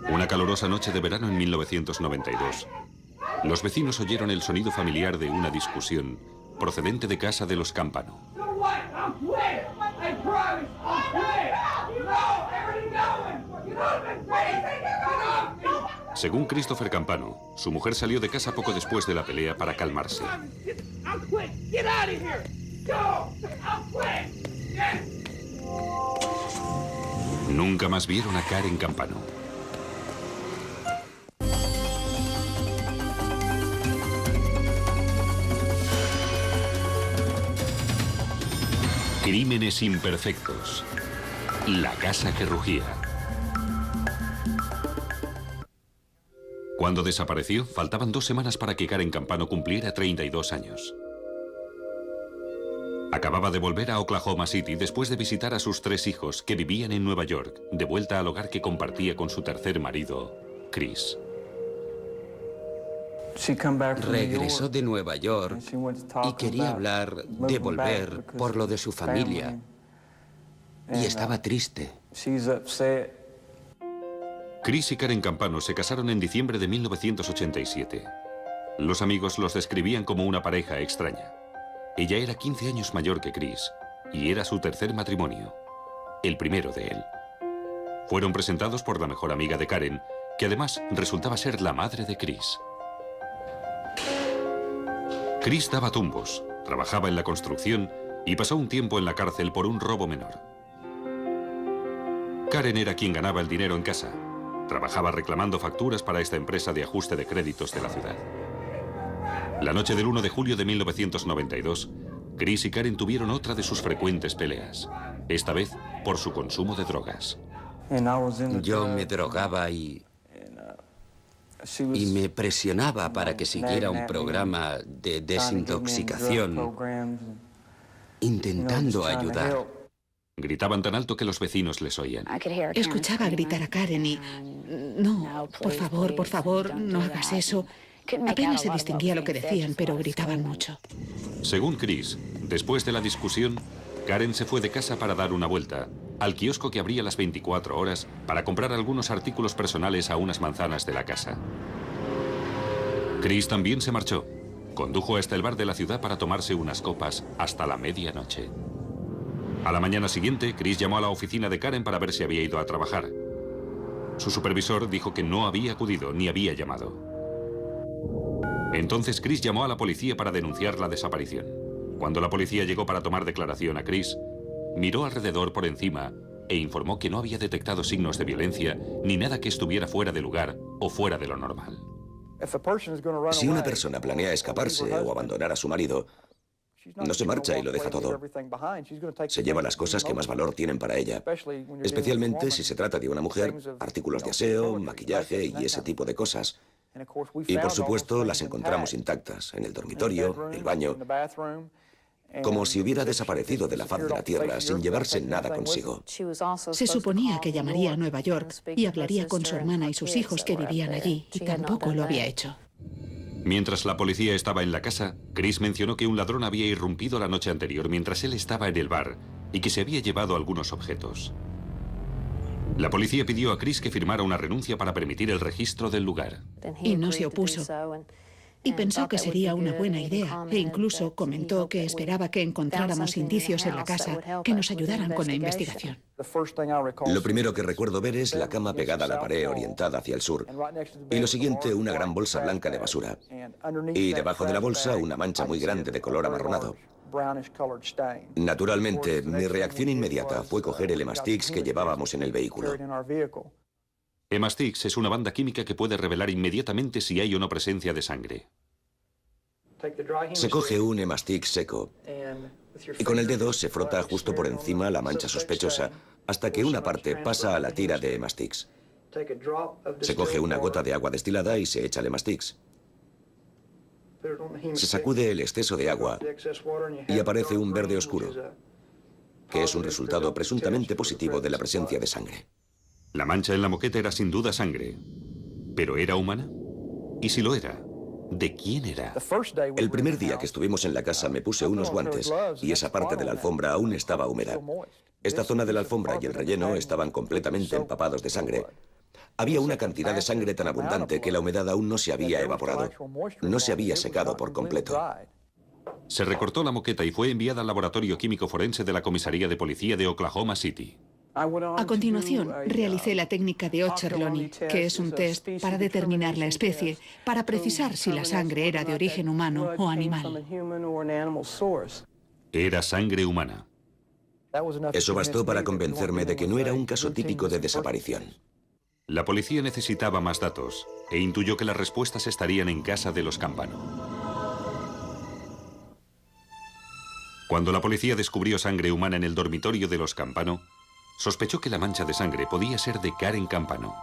Una calurosa noche de verano en 1992. Los vecinos oyeron el sonido familiar de una discusión procedente de casa de los Campano. Según Christopher Campano, su mujer salió de casa poco después de la pelea para calmarse. Nunca más vieron a Karen Campano. Crímenes imperfectos. La casa que rugía. Cuando desapareció, faltaban 2 semanas para que Karen Campano cumpliera 32 años. Acababa de volver a Oklahoma City después de visitar a sus 3 hijos que vivían en Nueva York, de vuelta al hogar que compartía con su tercer marido, Chris. Regresó de Nueva York y quería hablar de volver por lo de su familia. Y estaba triste. Chris y Karen Campano se casaron en diciembre de 1987. Los amigos los describían como una pareja extraña. Ella era 15 años mayor que Chris y era su tercer matrimonio, el primero de él. Fueron presentados por la mejor amiga de Karen, que además resultaba ser la madre de Chris. Chris daba tumbos, trabajaba en la construcción y pasó un tiempo en la cárcel por un robo menor. Karen era quien ganaba el dinero en casa. Trabajaba reclamando facturas para esta empresa de ajuste de créditos de la ciudad. La noche del 1 de julio de 1992, Chris y Karen tuvieron otra de sus frecuentes peleas, esta vez por su consumo de drogas. Yo me drogaba y me presionaba para que siguiera un programa de desintoxicación, intentando ayudar. Gritaban tan alto que los vecinos les oían. Escuchaba gritar a Karen y... No, por favor, no hagas eso. Apenas se distinguía lo que decían, pero gritaban mucho. Según Chris, después de la discusión, Karen se fue de casa para dar una vuelta al kiosco que abría las 24 horas para comprar algunos artículos personales a unas manzanas de la casa. Chris también se marchó. Condujo hasta el bar de la ciudad para tomarse unas copas hasta la medianoche. A la mañana siguiente, Chris llamó a la oficina de Karen para ver si había ido a trabajar. Su supervisor dijo que no había acudido ni había llamado. Entonces Chris llamó a la policía para denunciar la desaparición. Cuando la policía llegó para tomar declaración a Chris, miró alrededor por encima e informó que no había detectado signos de violencia ni nada que estuviera fuera de lugar o fuera de lo normal. Si una persona planea escaparse o abandonar a su marido, no se marcha y lo deja todo. Se lleva las cosas que más valor tienen para ella, especialmente si se trata de una mujer, artículos de aseo, maquillaje y ese tipo de cosas. Y por supuesto las encontramos intactas en el dormitorio, el baño, como si hubiera desaparecido de la faz de la tierra sin llevarse nada consigo. Se suponía que llamaría a Nueva York y hablaría con su hermana y sus hijos que vivían allí, y tampoco lo había hecho. Mientras la policía estaba en la casa, Chris mencionó que un ladrón había irrumpido la noche anterior mientras él estaba en el bar y que se había llevado algunos objetos. La policía pidió a Chris que firmara una renuncia para permitir el registro del lugar. Y no se opuso. Y pensó que sería una buena idea, e incluso comentó que esperaba que encontráramos indicios en la casa que nos ayudaran con la investigación. Lo primero que recuerdo ver es la cama pegada a la pared orientada hacia el sur, y lo siguiente una gran bolsa blanca de basura, y debajo de la bolsa una mancha muy grande de color amarronado. Naturalmente, mi reacción inmediata fue coger el Hemastix que llevábamos en el vehículo. Hemastix es una banda química que puede revelar inmediatamente si hay o no presencia de sangre. Se coge un Hemastix seco y con el dedo se frota justo por encima la mancha sospechosa hasta que una parte pasa a la tira de Hemastix. Se coge una gota de agua destilada y se echa el Hemastix. Se sacude el exceso de agua y aparece un verde oscuro, que es un resultado presuntamente positivo de la presencia de sangre. La mancha en la moqueta era sin duda sangre. ¿Pero era humana? Y si lo era, ¿de quién era? El primer día que estuvimos en la casa me puse unos guantes y esa parte de la alfombra aún estaba húmeda. Esta zona de la alfombra y el relleno estaban completamente empapados de sangre. Había una cantidad de sangre tan abundante que la humedad aún no se había evaporado. No se había secado por completo. Se recortó la moqueta y fue enviada al laboratorio químico forense de la comisaría de policía de Oklahoma City. A continuación, realicé la técnica de Ochterlony, que es un test para determinar la especie, para precisar si la sangre era de origen humano o animal. Era sangre humana. Eso bastó para convencerme de que no era un caso típico de desaparición. La policía necesitaba más datos e intuyó que las respuestas estarían en casa de los Campano. Cuando la policía descubrió sangre humana en el dormitorio de los Campano, sospechó que la mancha de sangre podía ser de Karen Campano.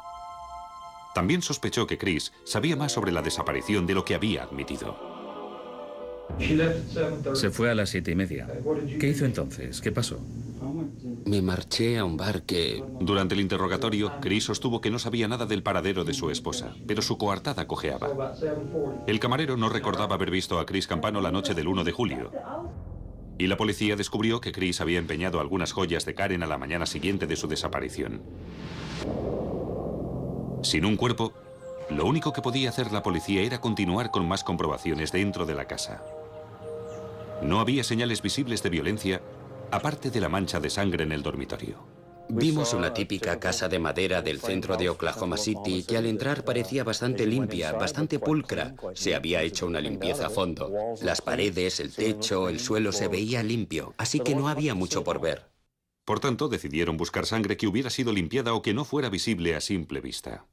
También sospechó que Chris sabía más sobre la desaparición de lo que había admitido. Se fue a las 7:30. ¿Qué hizo entonces? ¿Qué pasó? Me marché a un bar que... Durante el interrogatorio, Chris sostuvo que no sabía nada del paradero de su esposa, pero su coartada cojeaba. El camarero no recordaba haber visto a Chris Campano la noche del 1 de julio. Y la policía descubrió que Chris había empeñado algunas joyas de Karen a la mañana siguiente de su desaparición. Sin un cuerpo, lo único que podía hacer la policía era continuar con más comprobaciones dentro de la casa. No había señales visibles de violencia, aparte de la mancha de sangre en el dormitorio. Vimos una típica casa de madera del centro de Oklahoma City que al entrar parecía bastante limpia, bastante pulcra. Se había hecho una limpieza a fondo. Las paredes, el techo, el suelo se veía limpio, así que no había mucho por ver. Por tanto, decidieron buscar sangre que hubiera sido limpiada o que no fuera visible a simple vista.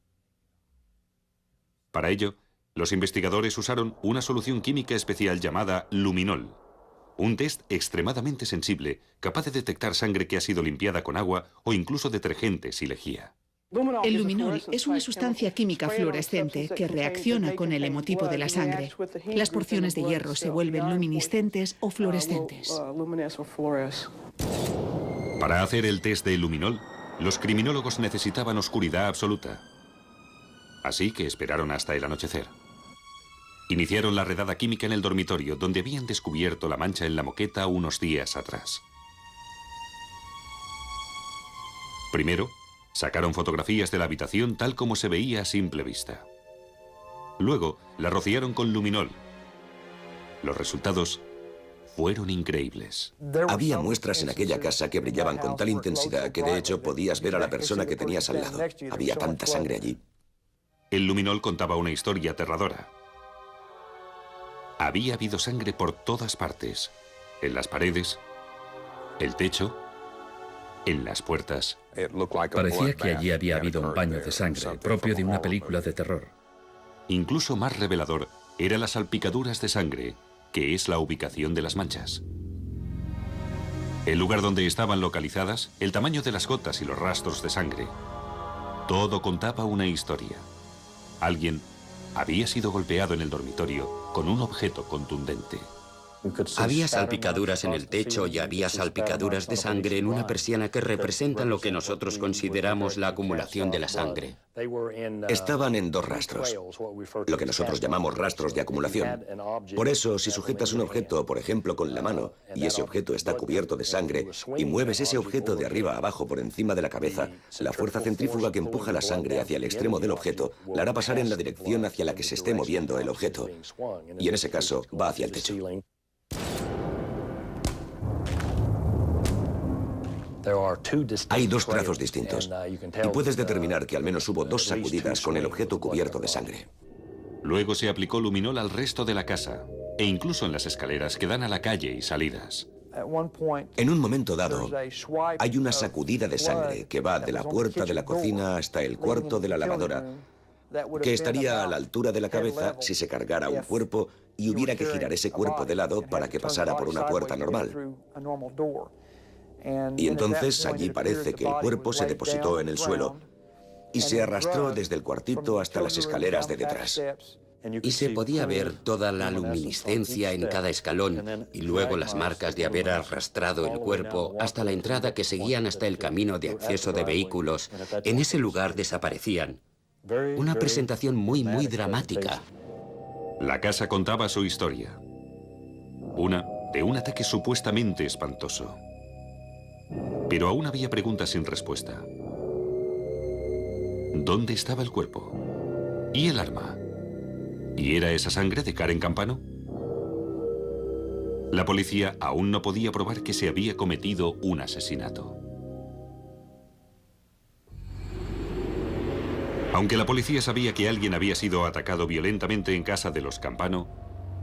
Para ello, los investigadores usaron una solución química especial llamada luminol. Un test extremadamente sensible, capaz de detectar sangre que ha sido limpiada con agua o incluso detergentes y lejía. El luminol es una sustancia química fluorescente que reacciona con el hemotipo de la sangre. Las porciones de hierro se vuelven luminiscentes o fluorescentes. Para hacer el test de luminol, los criminólogos necesitaban oscuridad absoluta. Así que esperaron hasta el anochecer. Iniciaron la redada química en el dormitorio, donde habían descubierto la mancha en la moqueta unos días atrás. Primero, sacaron fotografías de la habitación tal como se veía a simple vista. Luego, la rociaron con luminol. Los resultados fueron increíbles. Había muestras en aquella casa que brillaban con tal intensidad que de hecho podías ver a la persona que tenías al lado. Había tanta sangre allí. El luminol contaba una historia aterradora. Había habido sangre por todas partes, en las paredes, el techo, en las puertas. Parecía que allí había habido un baño de sangre, propio de una película de terror. Incluso más revelador eran las salpicaduras de sangre, que es la ubicación de las manchas. El lugar donde estaban localizadas, el tamaño de las gotas y los rastros de sangre. Todo contaba una historia. Alguien había sido golpeado en el dormitorio con un objeto contundente. Había salpicaduras en el techo y había salpicaduras de sangre en una persiana que representan lo que nosotros consideramos la acumulación de la sangre. Estaban en dos rastros, lo que nosotros llamamos rastros de acumulación. Por eso, si sujetas un objeto, por ejemplo, con la mano, y ese objeto está cubierto de sangre, y mueves ese objeto de arriba a abajo por encima de la cabeza, la fuerza centrífuga que empuja la sangre hacia el extremo del objeto la hará pasar en la dirección hacia la que se esté moviendo el objeto. Y en ese caso, va hacia el techo. Hay dos trazos distintos, y puedes determinar que al menos hubo dos sacudidas con el objeto cubierto de sangre. Luego se aplicó luminol al resto de la casa, e incluso en las escaleras que dan a la calle y salidas. En un momento dado, hay una sacudida de sangre que va de la puerta de la cocina hasta el cuarto de la lavadora, que estaría a la altura de la cabeza si se cargara un cuerpo y hubiera que girar ese cuerpo de lado para que pasara por una puerta normal. Y entonces allí parece que el cuerpo se depositó en el suelo y se arrastró desde el cuartito hasta las escaleras de detrás. Y se podía ver toda la luminiscencia en cada escalón y luego las marcas de haber arrastrado el cuerpo hasta la entrada que seguían hasta el camino de acceso de vehículos. En ese lugar desaparecían. Una presentación muy dramática. La casa contaba su historia. Una de un ataque supuestamente espantoso. Pero aún había preguntas sin respuesta. ¿Dónde estaba el cuerpo? ¿Y el arma? ¿Y era esa sangre de Karen Campano? La policía aún no podía probar que se había cometido un asesinato. Aunque la policía sabía que alguien había sido atacado violentamente en casa de los Campano,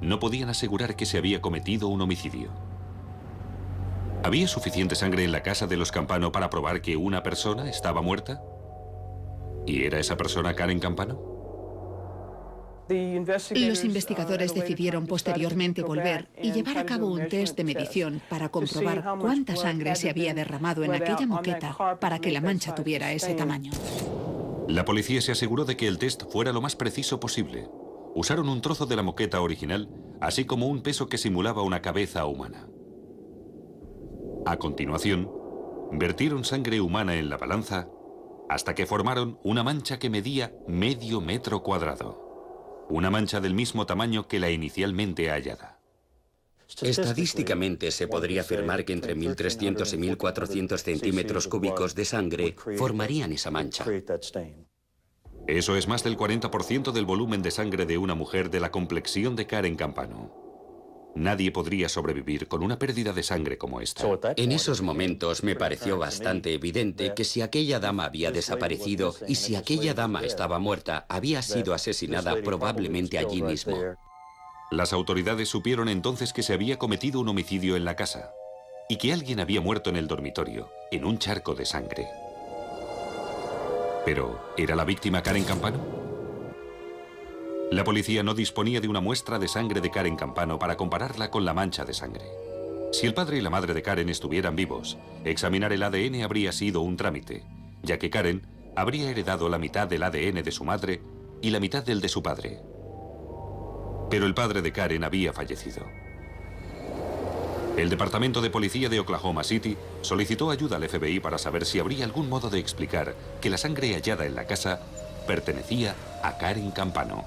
no podían asegurar que se había cometido un homicidio. ¿Había suficiente sangre en la casa de los Campano para probar que una persona estaba muerta? ¿Y era esa persona Karen Campano? Los investigadores decidieron posteriormente volver y llevar a cabo un test de medición para comprobar cuánta sangre se había derramado en aquella moqueta para que la mancha tuviera ese tamaño. La policía se aseguró de que el test fuera lo más preciso posible. Usaron un trozo de la moqueta original, así como un peso que simulaba una cabeza humana. A continuación, vertieron sangre humana en la balanza hasta que formaron una mancha que medía medio metro cuadrado. Una mancha del mismo tamaño que la inicialmente hallada. Estadísticamente se podría afirmar que entre 1.300 y 1.400 centímetros cúbicos de sangre formarían esa mancha. Eso es más del 40% del volumen de sangre de una mujer de la complexión de Karen Campano. Nadie podría sobrevivir con una pérdida de sangre como esta. En esos momentos me pareció bastante evidente que si aquella dama había desaparecido y si aquella dama estaba muerta, había sido asesinada probablemente allí mismo. Las autoridades supieron entonces que se había cometido un homicidio en la casa y que alguien había muerto en el dormitorio, en un charco de sangre. Pero, ¿era la víctima Karen Campano? La policía no disponía de una muestra de sangre de Karen Campano para compararla con la mancha de sangre. Si el padre y la madre de Karen estuvieran vivos, examinar el ADN habría sido un trámite, ya que Karen habría heredado la mitad del ADN de su madre y la mitad del de su padre. Pero el padre de Karen había fallecido. El Departamento de Policía de Oklahoma City solicitó ayuda al FBI para saber si habría algún modo de explicar que la sangre hallada en la casa pertenecía a Karen Campano.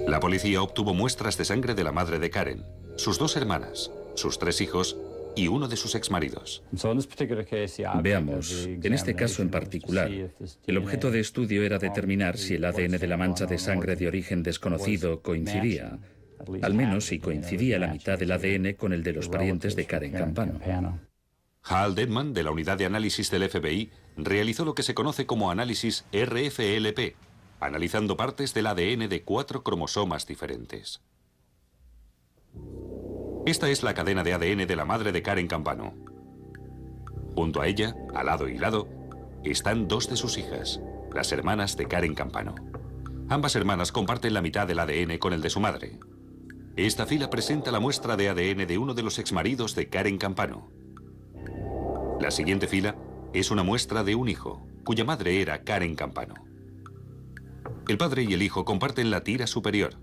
La policía obtuvo muestras de sangre de la madre de Karen, sus 2 hermanas, sus 3 hijos y uno de sus exmaridos. Veamos, en este caso en particular, el objeto de estudio era determinar si el ADN de la mancha de sangre de origen desconocido coincidía, al menos si coincidía la mitad del ADN con el de los parientes de Karen Campano. Hal Dedman, de la Unidad de Análisis del FBI, realizó lo que se conoce como análisis RFLP, analizando partes del ADN de 4 cromosomas diferentes. Esta es la cadena de ADN de la madre de Karen Campano. Junto a ella, al lado y lado, están 2 de sus hijas, las hermanas de Karen Campano. Ambas hermanas comparten la mitad del ADN con el de su madre. Esta fila presenta la muestra de ADN de uno de los exmaridos de Karen Campano. La siguiente fila es una muestra de un hijo, cuya madre era Karen Campano. El padre y el hijo comparten la tira superior.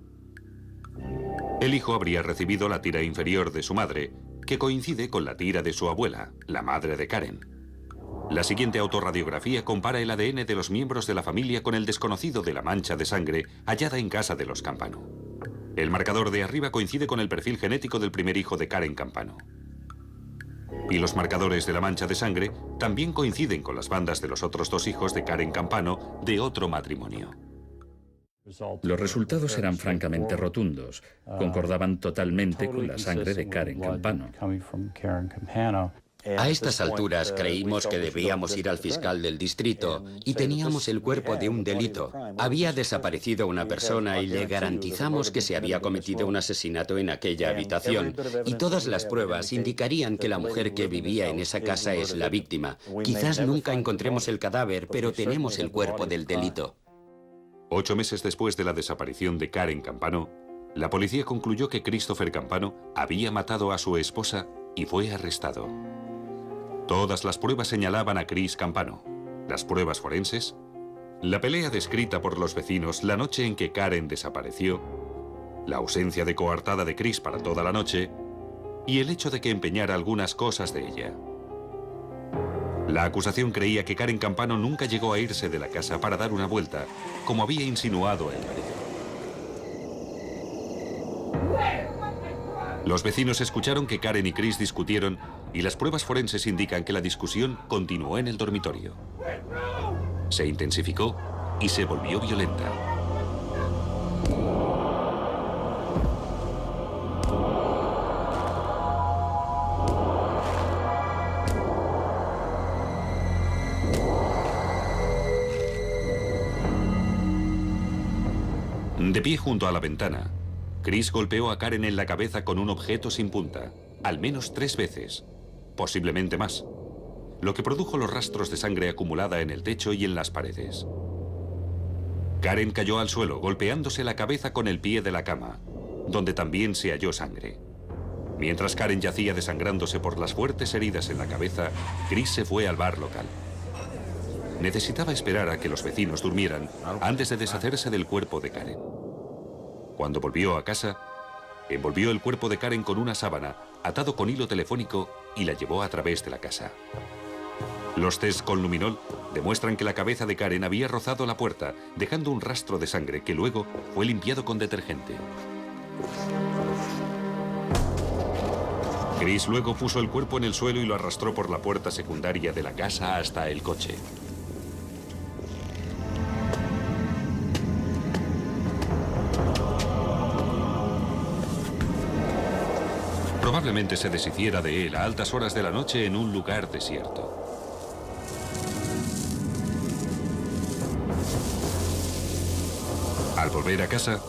El hijo habría recibido la tira inferior de su madre, que coincide con la tira de su abuela, la madre de Karen. La siguiente autorradiografía compara el ADN de los miembros de la familia con el desconocido de la mancha de sangre hallada en casa de los Campano. El marcador de arriba coincide con el perfil genético del primer hijo de Karen Campano. Y los marcadores de la mancha de sangre también coinciden con las bandas de los otros 2 hijos de Karen Campano de otro matrimonio. Los resultados eran francamente rotundos, concordaban totalmente con la sangre de Karen Campano. A estas alturas creímos que debíamos ir al fiscal del distrito y teníamos el cuerpo de un delito. Había desaparecido una persona y le garantizamos que se había cometido un asesinato en aquella habitación. Y todas las pruebas indicarían que la mujer que vivía en esa casa es la víctima. Quizás nunca encontremos el cadáver, pero tenemos el cuerpo del delito. 8 meses después de la desaparición de Karen Campano, la policía concluyó que Christopher Campano había matado a su esposa y fue arrestado. Todas las pruebas señalaban a Chris Campano. Las pruebas forenses, la pelea descrita por los vecinos la noche en que Karen desapareció, la ausencia de coartada de Chris para toda la noche y el hecho de que empeñara algunas cosas de ella. La acusación creía que Karen Campano nunca llegó a irse de la casa para dar una vuelta, como había insinuado el marido. Los vecinos escucharon que Karen y Chris discutieron y las pruebas forenses indican que la discusión continuó en el dormitorio. Se intensificó y se volvió violenta. De pie junto a la ventana, Chris golpeó a Karen en la cabeza con un objeto sin punta, al menos 3 veces, posiblemente más, lo que produjo los rastros de sangre acumulada en el techo y en las paredes. Karen cayó al suelo, golpeándose la cabeza con el pie de la cama, donde también se halló sangre. Mientras Karen yacía desangrándose por las fuertes heridas en la cabeza, Chris se fue al bar local. Necesitaba esperar a que los vecinos durmieran antes de deshacerse del cuerpo de Karen. Cuando volvió a casa, envolvió el cuerpo de Karen con una sábana, atado con hilo telefónico, y la llevó a través de la casa. Los tests con luminol demuestran que la cabeza de Karen había rozado la puerta, dejando un rastro de sangre que luego fue limpiado con detergente. Chris luego puso el cuerpo en el suelo y lo arrastró por la puerta secundaria de la casa hasta el coche. Probablemente se deshiciera de él a altas horas de la noche en un lugar desierto. Al volver a casa,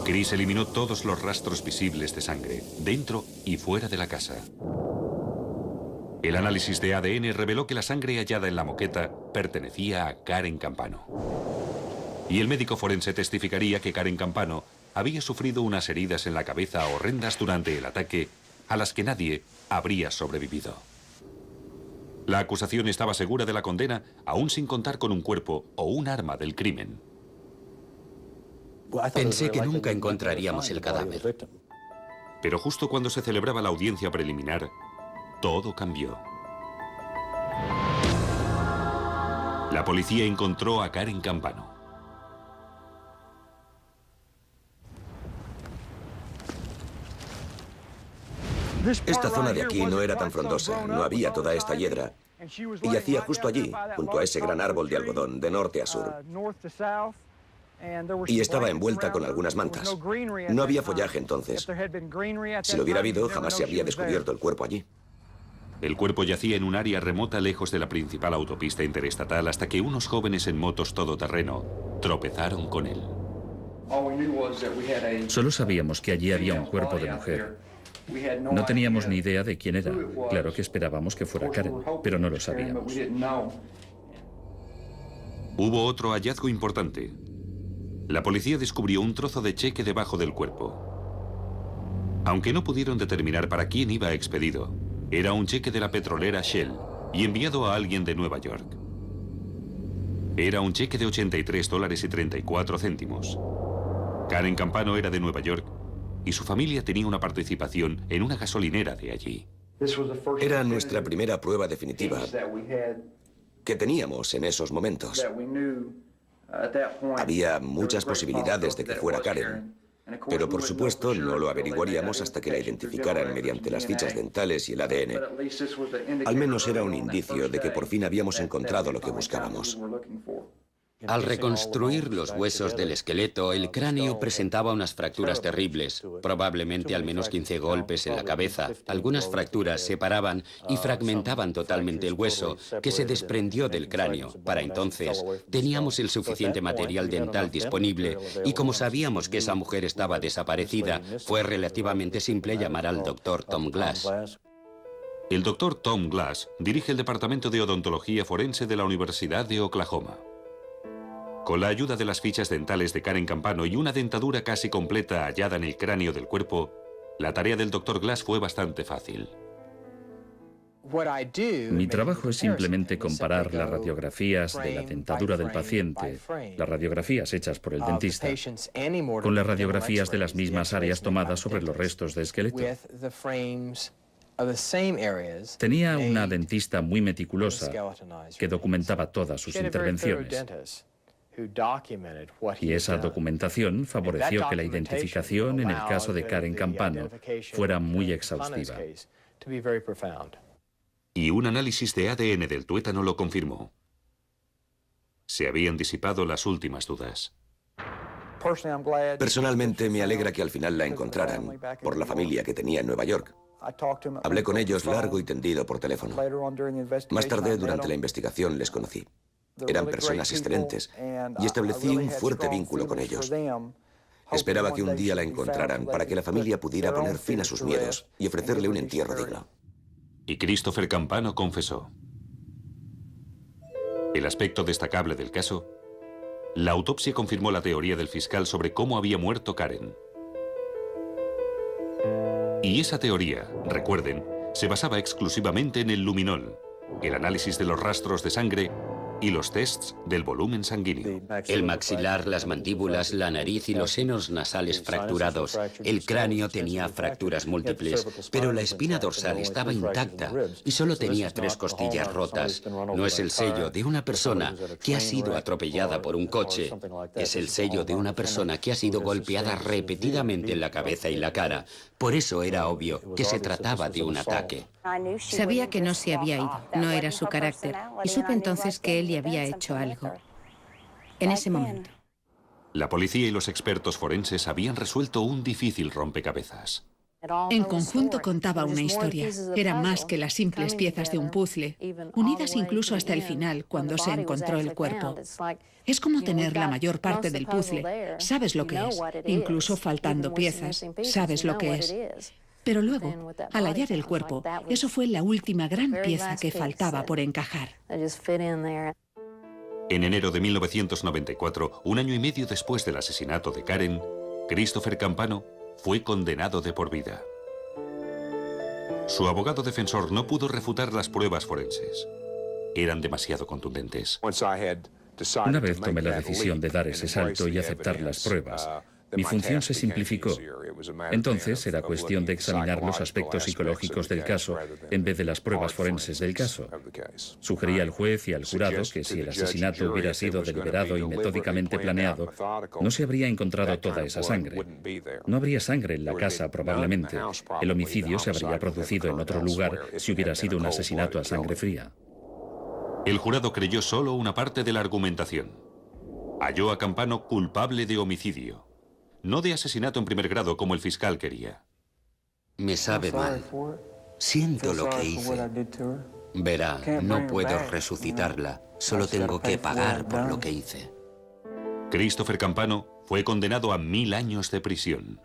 Chris eliminó todos los rastros visibles de sangre, dentro y fuera de la casa. El análisis de ADN reveló que la sangre hallada en la moqueta pertenecía a Karen Campano. Y el médico forense testificaría que Karen Campano había sufrido unas heridas en la cabeza horrendas durante el ataque, a las que nadie habría sobrevivido. La acusación estaba segura de la condena, aún sin contar con un cuerpo o un arma del crimen. Pensé que nunca encontraríamos el cadáver. Pero justo cuando se celebraba la audiencia preliminar, todo cambió. La policía encontró a Karen Campano. Esta zona de aquí no era tan frondosa, no había toda esta hiedra. Y yacía justo allí, junto a ese gran árbol de algodón, de norte a sur. Y estaba envuelta con algunas mantas. No había follaje entonces. Si lo hubiera habido, jamás se habría descubierto el cuerpo allí. El cuerpo yacía en un área remota lejos de la principal autopista interestatal hasta que unos jóvenes en motos todoterreno tropezaron con él. Solo sabíamos que allí había un cuerpo de mujer. No teníamos ni idea de quién era. Claro que esperábamos que fuera Karen, pero no lo sabíamos. Hubo otro hallazgo importante. La policía descubrió un trozo de cheque debajo del cuerpo. Aunque no pudieron determinar para quién iba expedido, era un cheque de la petrolera Shell y enviado a alguien de Nueva York. Era un cheque de $83.34. Karen Campano era de Nueva York y su familia tenía una participación en una gasolinera de allí. Era nuestra primera prueba definitiva que teníamos en esos momentos. Había muchas posibilidades de que fuera Karen, pero por supuesto no lo averiguaríamos hasta que la identificaran mediante las fichas dentales y el ADN. Al menos era un indicio de que por fin habíamos encontrado lo que buscábamos. Al reconstruir los huesos del esqueleto, el cráneo presentaba unas fracturas terribles, probablemente al menos 15 golpes en la cabeza. Algunas fracturas separaban y fragmentaban totalmente el hueso, que se desprendió del cráneo. Para entonces, teníamos el suficiente material dental disponible y como sabíamos que esa mujer estaba desaparecida, fue relativamente simple llamar al Dr. Tom Glass. El Dr. Tom Glass dirige el Departamento de Odontología Forense de la Universidad de Oklahoma. Con la ayuda de las fichas dentales de Karen Campano y una dentadura casi completa hallada en el cráneo del cuerpo, la tarea del Dr. Glass fue bastante fácil. Mi trabajo es simplemente comparar las radiografías de la dentadura del paciente, las radiografías hechas por el dentista, con las radiografías de las mismas áreas tomadas sobre los restos de esqueleto. Tenía una dentista muy meticulosa que documentaba todas sus intervenciones. Y esa documentación favoreció que la identificación en el caso de Karen Campano fuera muy exhaustiva. Y un análisis de ADN del tuétano lo confirmó. Se habían disipado las últimas dudas. Personalmente me alegra que al final la encontraran, por la familia que tenía en Nueva York. Hablé con ellos largo y tendido por teléfono. Más tarde, durante la investigación, les conocí. Eran personas excelentes y establecí un fuerte vínculo con ellos. Esperaba que un día la encontraran para que la familia pudiera poner fin a sus miedos y ofrecerle un entierro digno. Y Christopher Campano confesó. El aspecto destacable del caso, la autopsia confirmó la teoría del fiscal sobre cómo había muerto Karen. Y esa teoría, recuerden, se basaba exclusivamente en el luminol, el análisis de los rastros de sangre y los tests del volumen sanguíneo. El maxilar, las mandíbulas, la nariz y los senos nasales fracturados. El cráneo tenía fracturas múltiples, pero la espina dorsal estaba intacta y solo tenía 3 costillas rotas. No es el sello de una persona que ha sido atropellada por un coche. Es el sello de una persona que ha sido golpeada repetidamente en la cabeza y la cara. Por eso era obvio que se trataba de un ataque. Sabía que no se había ido, no era su carácter, y supe entonces que él le había hecho algo. En ese momento. La policía y los expertos forenses habían resuelto un difícil rompecabezas. En conjunto contaba una historia. Era más que las simples piezas de un puzzle, unidas incluso hasta el final, cuando se encontró el cuerpo. Es como tener la mayor parte del puzzle. Sabes lo que es, incluso faltando piezas, sabes lo que es. Pero luego, al hallar el cuerpo, eso fue la última gran pieza que faltaba por encajar. En enero de 1994, un año y medio después del asesinato de Karen, Christopher Campano fue condenado de por vida. Su abogado defensor no pudo refutar las pruebas forenses. Eran demasiado contundentes. Una vez tomé la decisión de dar ese salto y aceptar las pruebas, mi función se simplificó. Entonces era cuestión de examinar los aspectos psicológicos del caso en vez de las pruebas forenses del caso. Sugerí al juez y al jurado que si el asesinato hubiera sido deliberado y metódicamente planeado, no se habría encontrado toda esa sangre. No habría sangre en la casa probablemente. El homicidio se habría producido en otro lugar si hubiera sido un asesinato a sangre fría. El jurado creyó solo una parte de la argumentación. Halló a Campano culpable de homicidio, no de asesinato en primer grado como el fiscal quería. Me sabe mal. Siento lo que hice. Verá, no puedo resucitarla. Solo tengo que pagar por lo que hice. Christopher Campano fue condenado a 1000 años de prisión.